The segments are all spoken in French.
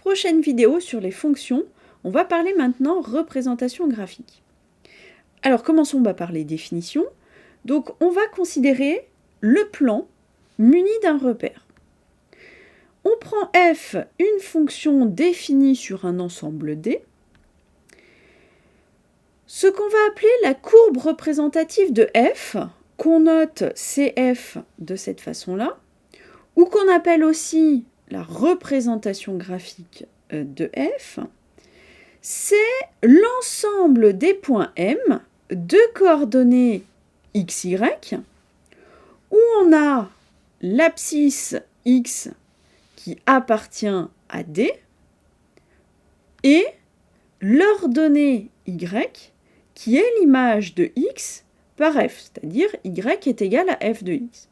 prochaine vidéo sur les fonctions, on va parler maintenant représentation graphique. Alors commençons par les définitions. Donc on va considérer le plan muni d'un repère. On prend f, une fonction définie sur un ensemble D, ce qu'on va appeler la courbe représentative de f, qu'on note CF de cette façon-là, ou qu'on appelle aussi la représentation graphique de f, c'est l'ensemble des points M de coordonnées x, y, où on a l'abscisse x qui appartient à D et l'ordonnée y qui est l'image de x par f, c'est-à-dire y est égal à f de x.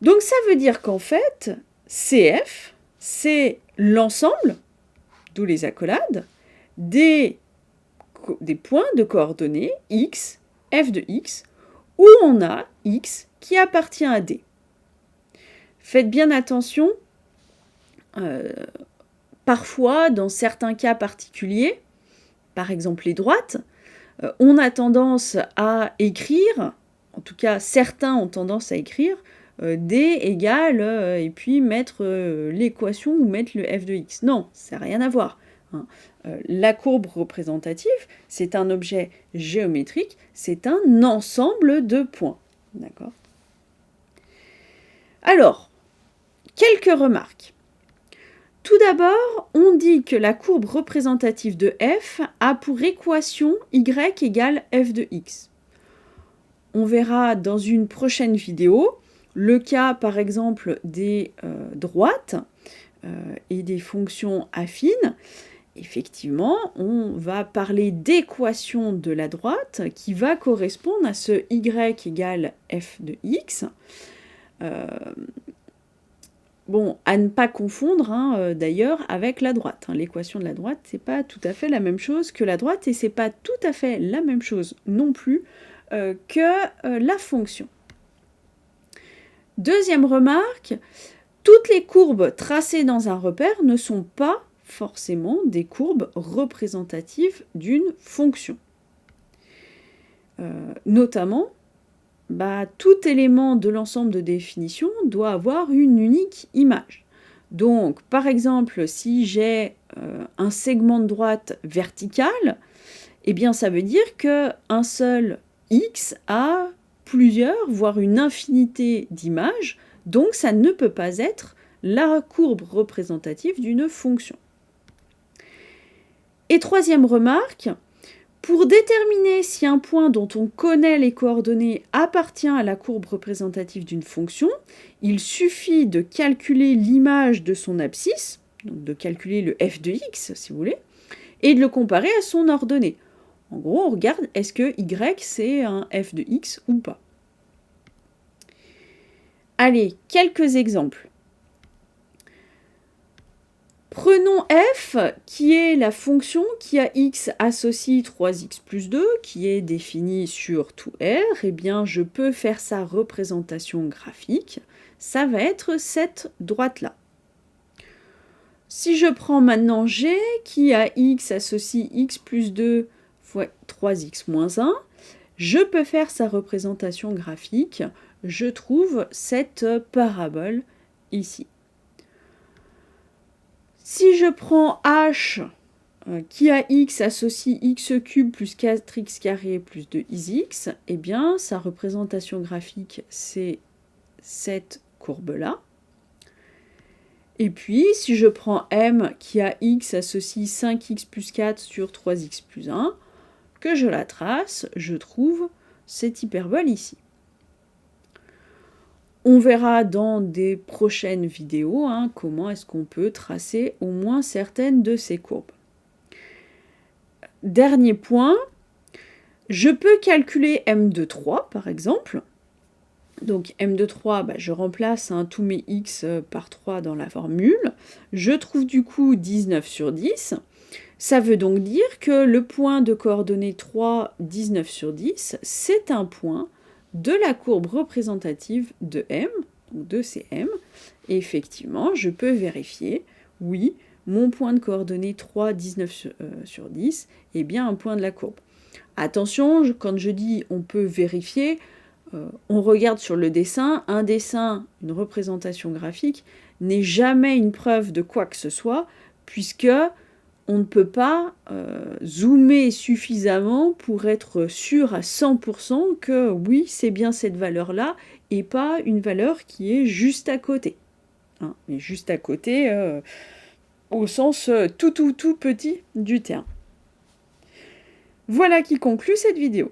Donc ça veut dire qu'en fait, CF, c'est l'ensemble, d'où les accolades, des points de coordonnées x, f de x, où on a x qui appartient à D. Faites bien attention, parfois, dans certains cas particuliers, par exemple les droites, on a tendance à écrire, en tout cas certains ont tendance à écrire, D égale, et puis mettre l'équation ou mettre le f de x. Non, ça n'a rien à voir. La courbe représentative, c'est un objet géométrique, c'est un ensemble de points. D'accord ? Alors, quelques remarques. Tout d'abord, on dit que la courbe représentative de f a pour équation y égale f de x. On verra dans une prochaine vidéo le cas, par exemple, des droites et des fonctions affines. Effectivement, on va parler d'équation de la droite qui va correspondre à ce y égale f de x. Bon, à ne pas confondre d'ailleurs avec la droite. L'équation de la droite, c'est pas tout à fait la même chose que la droite et c'est pas tout à fait la même chose non plus que la fonction. Deuxième remarque, toutes les courbes tracées dans un repère ne sont pas forcément des courbes représentatives d'une fonction. Notamment, tout élément de l'ensemble de définition doit avoir une unique image. Donc, par exemple, si j'ai un segment de droite vertical, eh bien, ça veut dire qu'un seul x a plusieurs, voire une infinité d'images, donc ça ne peut pas être la courbe représentative d'une fonction. Et troisième remarque, pour déterminer si un point dont on connaît les coordonnées appartient à la courbe représentative d'une fonction, il suffit de calculer l'image de son abscisse, donc de calculer le f de x si vous voulez, et de le comparer à son ordonnée. En gros, on regarde est-ce que y c'est un f de x ou pas. Allez, quelques exemples. Prenons f, qui est la fonction qui a x associe 3x plus 2, qui est définie sur tout R. Eh bien, je peux faire sa représentation graphique. Ça va être cette droite-là. Si je prends maintenant g, qui a x associe x plus 2 fois 3x moins 1, je peux faire sa représentation graphique. Je trouve cette parabole ici. Si je prends h qui a x associe x cube plus 4x carré plus 2x, eh bien sa représentation graphique c'est cette courbe-là. Et puis si je prends m qui a x associe 5x plus 4 sur 3x plus 1, que je la trace, je trouve cette hyperbole ici. On verra dans des prochaines vidéos comment est-ce qu'on peut tracer au moins certaines de ces courbes. Dernier point, je peux calculer m de 3 par exemple. Donc m de 3, je remplace tous mes x par 3 dans la formule. Je trouve du coup 19 sur 10. Ça veut donc dire que le point de coordonnées 3, 19 sur 10, c'est un point de la courbe représentative de M, donc de CM, et effectivement, je peux vérifier, oui, mon point de coordonnées 3, 19 sur 10 est bien un point de la courbe. Attention, quand je dis on peut vérifier, on regarde sur le dessin. Un dessin, une représentation graphique, n'est jamais une preuve de quoi que ce soit, puisque on ne peut pas zoomer suffisamment pour être sûr à 100% que oui, c'est bien cette valeur-là, et pas une valeur qui est juste à côté. Hein, mais juste à côté, au sens tout petit du terme. Voilà qui conclut cette vidéo.